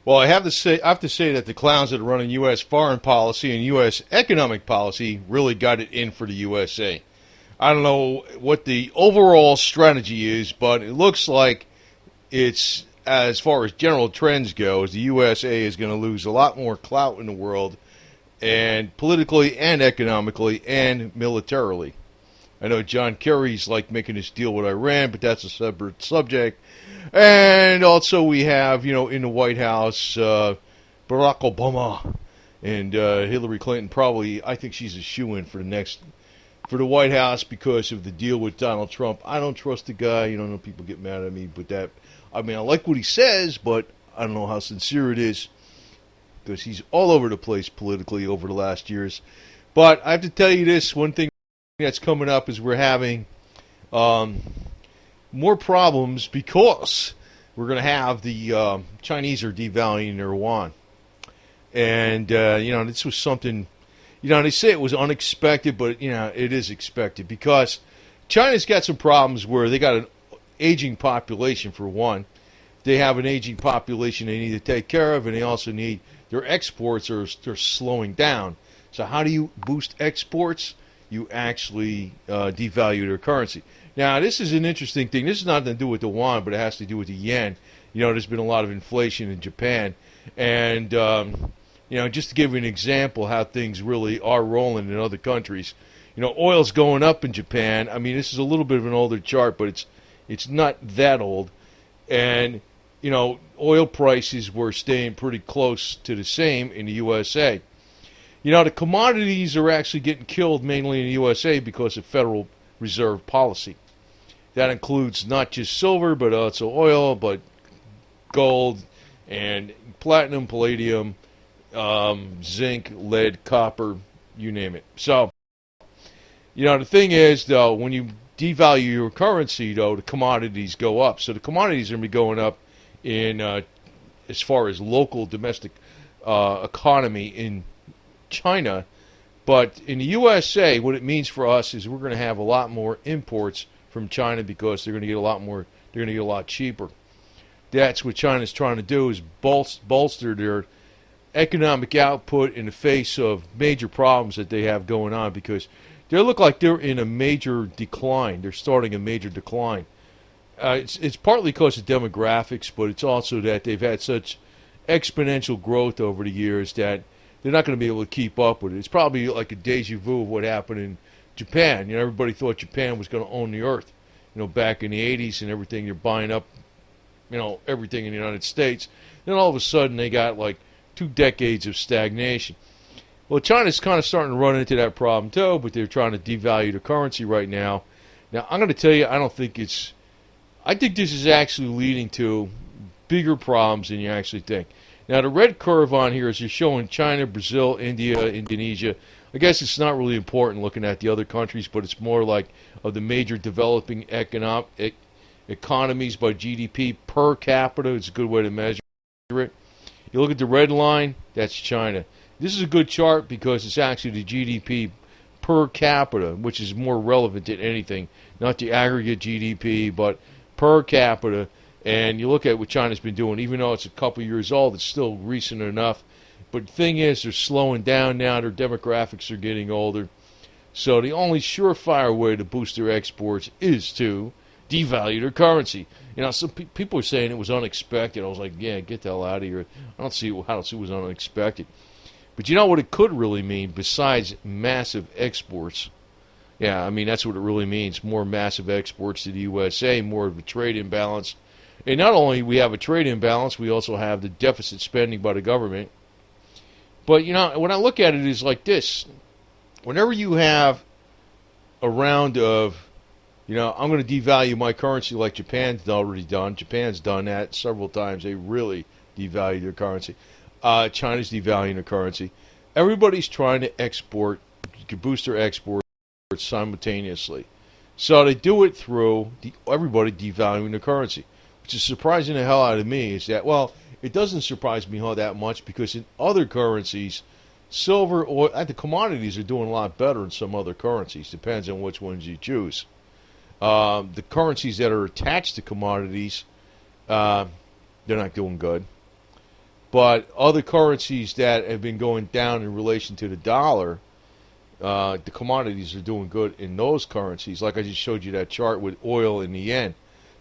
Well, I have to say that the clowns that are running U.S. foreign policy and U.S. economic policy really got it in for the USA. I don't know what the overall strategy is, but it looks like it's, as far as general trends goes, the USA is going to lose a lot more clout in the world, and politically and economically and militarily. I know John Kerry's like making this deal with Iran, but that's a separate subject. And also we have, in the White House, Barack Obama and Hillary Clinton. Probably, I think she's a shoo-in for the White House because of the deal with Donald Trump. I don't trust the guy. I know people get mad at me, but I like what he says, but I don't know how sincere it is because he's all over the place politically over the last years. But I have to tell you this, one thing that's coming up is we're having more problems because we're going to have the Chinese are devaluing their yuan. And, this was something, they say it was unexpected, but, it is expected because China's got some problems where they got an aging population, for one. They have an aging population they need to take care of, and they also need their exports they're slowing down. So how do you boost exports? You actually devalue their currency. Now, this is an interesting thing. This has nothing to do with the yuan, but it has to do with the yen. There's been a lot of inflation in Japan. And, just to give you an example how things really are rolling in other countries, oil's going up in Japan. I mean, this is a little bit of an older chart, but it's not that old. And, oil prices were staying pretty close to the same in the USA. The commodities are actually getting killed mainly in the USA because of Federal Reserve policy. That includes not just silver, but also oil, but gold and platinum, palladium, zinc, lead, copper, you name it. So, the thing is, though, when you devalue your currency, though, the commodities go up. So the commodities are going to be going up in as far as local domestic economy in China. But in the USA, what it means for us is we're going to have a lot more imports from China because they're going to get a lot more. They're going to get a lot cheaper. That's what China's trying to do, is bolster their economic output in the face of major problems that they have going on, because they look like they're in a major decline. They're starting a major decline. It's partly because of demographics, but it's also that they've had such exponential growth over the years that they're not going to be able to keep up with it. It's probably like a deja vu of what happened in Japan. Everybody thought Japan was going to own the earth, back in the 80s and everything. They're buying up, everything in the United States. Then all of a sudden they got like 2 decades of stagnation. Well, China's kind of starting to run into that problem too, but they're trying to devalue the currency right now. Now, I'm going to tell you, I think this is actually leading to bigger problems than you actually think. Now, the red curve on here is just showing China, Brazil, India, Indonesia. I guess it's not really important looking at the other countries, but it's more like of the major developing economies by GDP per capita. It's a good way to measure it. You look at the red line, that's China. This is a good chart because it's actually the GDP per capita, which is more relevant than anything. Not the aggregate GDP, but per capita. And you look at what China's been doing, even though it's a couple years old, it's still recent enough. But the thing is, they're slowing down now. Their demographics are getting older. So the only surefire way to boost their exports is to devalue their currency. Some people are saying it was unexpected. I was like, yeah, get the hell out of here. I don't see it was unexpected. But you know what it could really mean besides massive exports? Yeah, that's what it really means. More massive exports to the USA, more of a trade imbalance. And not only we have a trade imbalance, we also have the deficit spending by the government. But, when I look at it, is like this. Whenever you have a round of, I'm going to devalue my currency like Japan's already done. Japan's done that several times. They really devalue their currency. China's devaluing their currency. Everybody's trying to export, boost their exports simultaneously. So they do it through everybody devaluing the currency. Which is surprising the hell out of me is that, well, it doesn't surprise me that much because in other currencies, silver or the commodities are doing a lot better in some other currencies. Depends on which ones you choose. The currencies that are attached to commodities, they're not doing good. But other currencies that have been going down in relation to the dollar, the commodities are doing good in those currencies. Like I just showed you that chart with oil and the yen.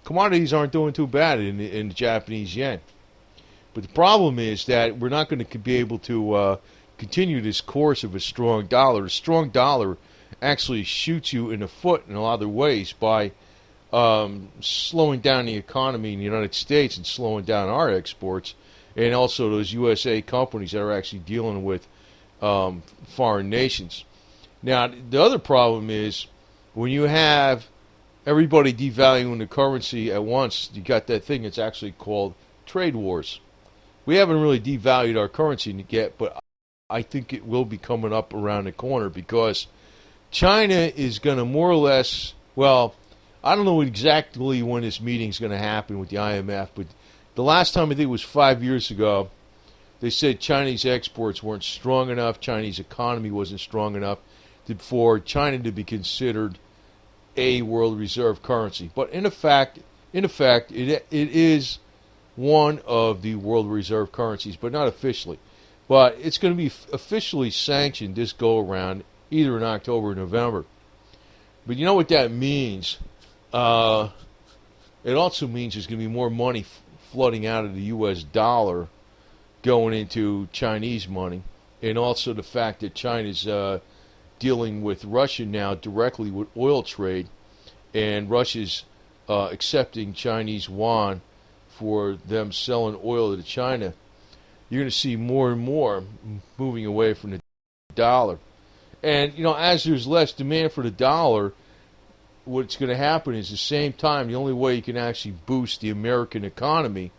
Commodities aren't doing too bad in the Japanese yen. But the problem is that we're not going to be able to continue this course of a strong dollar. A strong dollar actually shoots you in the foot in a lot of ways by slowing down the economy in the United States and slowing down our exports, and also those USA companies that are actually dealing with foreign nations. Now, the other problem is when you have everybody devaluing the currency at once, you got that thing that's actually called trade wars. We haven't really devalued our currency yet, but I think it will be coming up around the corner because China is going to more or less, well, I don't know exactly when this meeting is going to happen with the IMF, but the last time I think it was 5 years ago, they said Chinese exports weren't strong enough, Chinese economy wasn't strong enough for China to be considered a world reserve currency. But in effect, it is one of the world reserve currencies, but not officially. But it's going to be officially sanctioned this go around, either in October or November. But you know what that means? It also means there's going to be more money flooding out of the U.S. dollar going into Chinese money, and also the fact that China's dealing with Russia now directly with oil trade, and Russia's accepting Chinese yuan for them selling oil to China. You're going to see more and more moving away from the dollar. And, you know, as there's less demand for the dollar, what's going to happen is the same time, the only way you can actually boost the American economy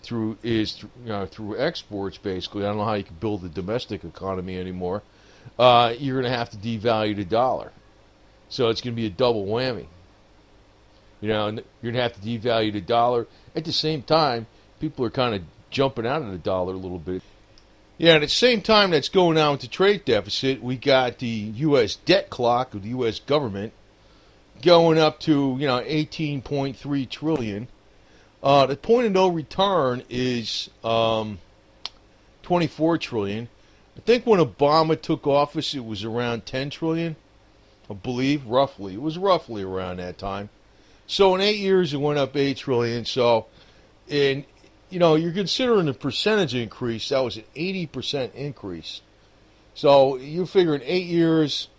through exports, basically. I don't know how you can build the domestic economy anymore. You're going to have to devalue the dollar. So it's going to be a double whammy. You know, you're going to have to devalue the dollar. At the same time, people are kind of jumping out of the dollar a little bit. Yeah, and at the same time that's going on with the trade deficit, we got the U.S. debt clock of the U.S. government going up to, 18.3 trillion. The point of no return is 24 trillion. I think when Obama took office, it was around 10 trillion. I believe, roughly. It was roughly around that time. So in 8 years, it went up 8 trillion. So, you're considering the percentage increase. That was an 80% increase. So you figure in 8 years,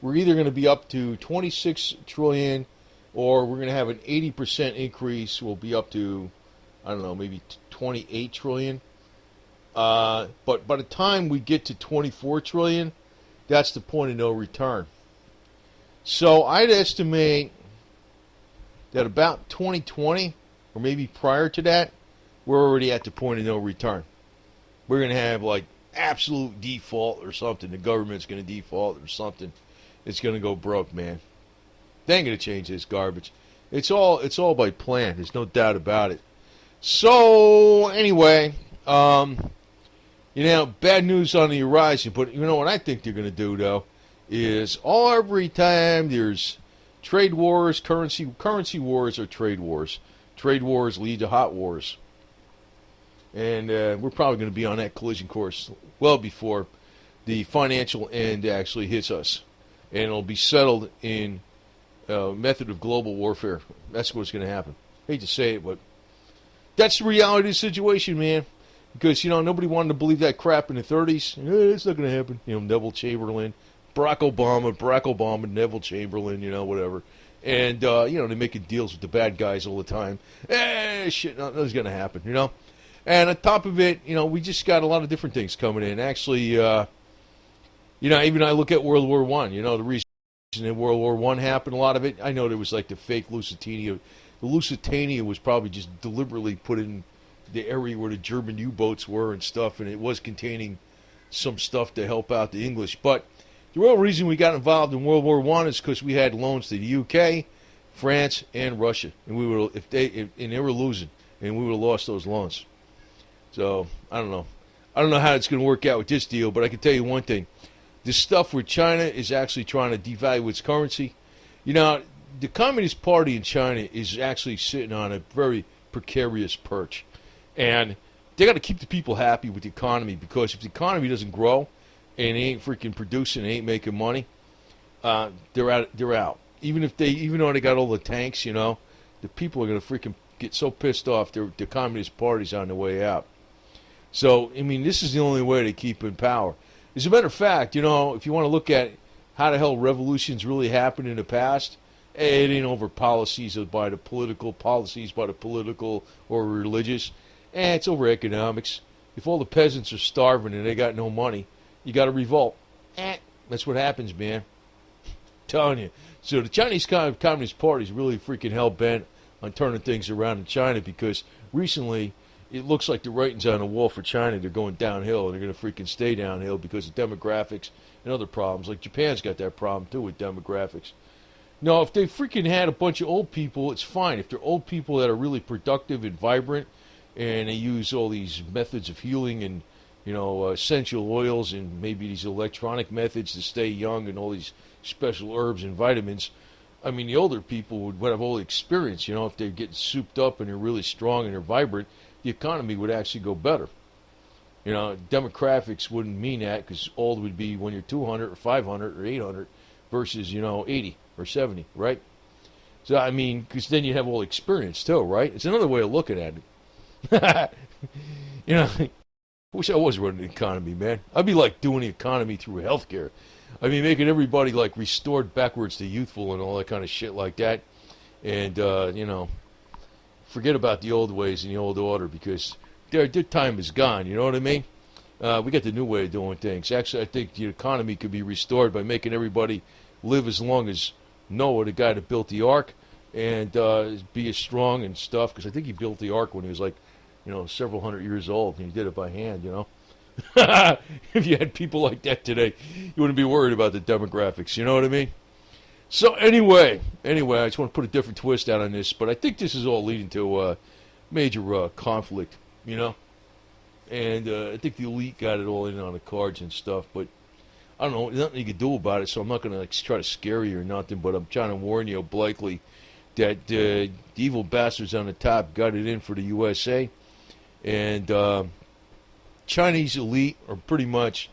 we're either going to be up to 26 trillion, or we're going to have an 80% increase. We'll be up to, I don't know, maybe 28 trillion. But by the time we get to 24 trillion, that's the point of no return. So I'd estimate that about 2020, or maybe prior to that, we're already at the point of no return. We're going to have like absolute default or something. The government's going to default or something. It's going to go broke, man. They ain't going to change this garbage. It's all by plan. There's no doubt about it. So anyway, bad news on the horizon. But you know what I think they're going to do though is every time there's trade wars, currency wars are trade wars. Trade wars lead to hot wars. And we're probably going to be on that collision course well before the financial end actually hits us. And it'll be settled in a method of global warfare. That's what's going to happen. Hate to say it, but that's the reality of the situation, man. Because, nobody wanted to believe that crap in the 30s. It's not going to happen. Neville Chamberlain, Barack Obama, Neville Chamberlain, whatever. And, they're making deals with the bad guys all the time. Shit, nothing's going to happen, And on top of it, we just got a lot of different things coming in. Actually, even I look at World War I, the reason that World War I happened, a lot of it, I know there was like the fake Lusitania. The Lusitania was probably just deliberately put in the area where the German U-boats were and stuff, and it was containing some stuff to help out the English. But the real reason we got involved in World War I is because we had loans to the UK, France, and Russia, and they were losing, and we would have lost those loans. So I don't know how it's going to work out with this deal, but I can tell you one thing: this stuff where China is actually trying to devalue its currency. The Communist Party in China is actually sitting on a very precarious perch. And they got to keep the people happy with the economy, because if the economy doesn't grow and they ain't freaking producing, they ain't making money, they're out. They're out. Even though they got all the tanks, the people are gonna freaking get so pissed off. The Communist Party's on the way out. So I mean, this is the only way to keep in power. As a matter of fact, if you want to look at how the hell revolutions really happened in the past, it ain't over policies by the political or religious. It's over economics. If all the peasants are starving and they got no money, you got to revolt. That's what happens, man. I'm telling you. So the Chinese Communist Party is really freaking hell-bent on turning things around in China, because recently it looks like the writing's on the wall for China. They're going downhill, and they're going to freaking stay downhill because of demographics and other problems. Like Japan's got that problem, too, with demographics. Now, if they freaking had a bunch of old people, it's fine. If they're old people that are really productive and vibrant, and they use all these methods of healing and, essential oils and maybe these electronic methods to stay young and all these special herbs and vitamins, I mean, the older people would have all the experience. If they're getting souped up and they're really strong and they're vibrant, the economy would actually go better. Demographics wouldn't mean that, because old would be when you're 200 or 500 or 800 versus, 80 or 70, right? So, I mean, because then you have all the experience too, right? It's another way of looking at it. I wish I was running the economy, man. I'd be like doing the economy through healthcare. I mean, making everybody like restored backwards to youthful and all that kind of shit like that. And, forget about the old ways and the old order, because their time is gone, you know what I mean? We got the new way of doing things. Actually, I think the economy could be restored by making everybody live as long as Noah, the guy that built the ark, and be as strong and stuff, because I think he built the ark when he was like, several hundred years old, and he did it by hand, If you had people like that today, you wouldn't be worried about the demographics, you know what I mean? So anyway, I just want to put a different twist out on this, but I think this is all leading to major conflict, and I think the elite got it all in on the cards and stuff, but I don't know, there's nothing you can do about it, so I'm not going to try to scare you or nothing, but I'm trying to warn you obliquely that the evil bastards on the top got it in for the USA, and Chinese elite are pretty much,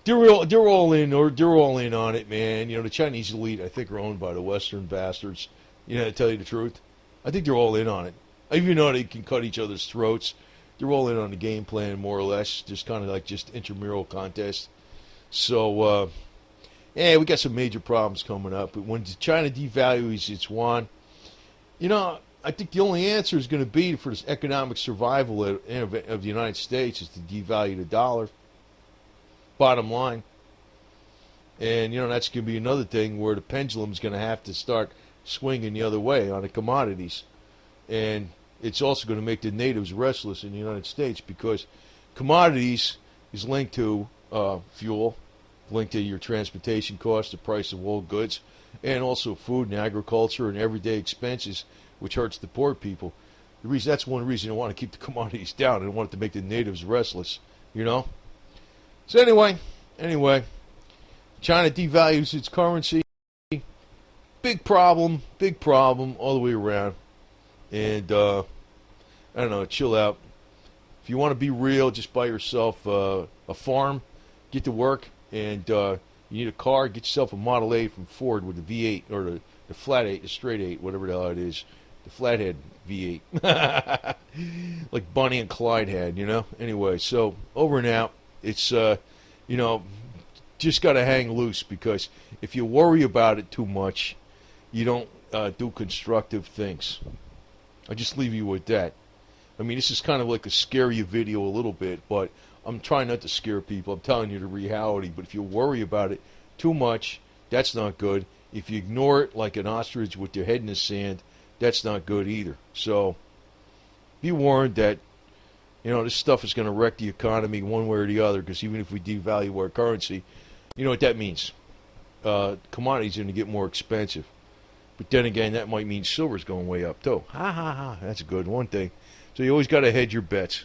they're all in on it, man. The Chinese elite, I think, are owned by the Western bastards. To tell you the truth, I think they're all in on it. Even though they can cut each other's throats, they're all in on the game plan, more or less. Just kind of like just intramural contest. So, we got some major problems coming up. But when China devalues its yuan, I think the only answer is going to be for this economic survival of the United States is to devalue the dollar. Bottom line. And, that's going to be another thing where the pendulum's going to have to start swinging the other way on the commodities. And it's also going to make the natives restless in the United States, because commodities is linked to fuel, linked to your transportation costs, the price of all goods, and also food and agriculture and everyday expenses, which hurts the poor people. That's one reason I want to keep the commodities down. I don't want it to make the natives restless, So anyway, China devalues its currency. Big problem all the way around. And, I don't know, chill out. If you want to be real, just buy yourself a farm, get to work, and you need a car, get yourself a Model A from Ford with the V8, or the flat 8, the straight 8, whatever the hell it is. The flathead V8. Like Bonnie and Clyde had, Anyway, so over and out. It's, just got to hang loose, because if you worry about it too much, you don't do constructive things. I'll just leave you with that. I mean, this is kind of like a scare you video a little bit, but I'm trying not to scare people. I'm telling you the reality. But if you worry about it too much, that's not good. If you ignore it like an ostrich with your head in the sand, that's not good either. So be warned that, this stuff is going to wreck the economy one way or the other, because even if we devalue our currency, you know what that means. Commodities are going to get more expensive. But then again, that might mean silver's going way up too. Ha ha ha. That's a good one thing. So you always got to hedge your bets.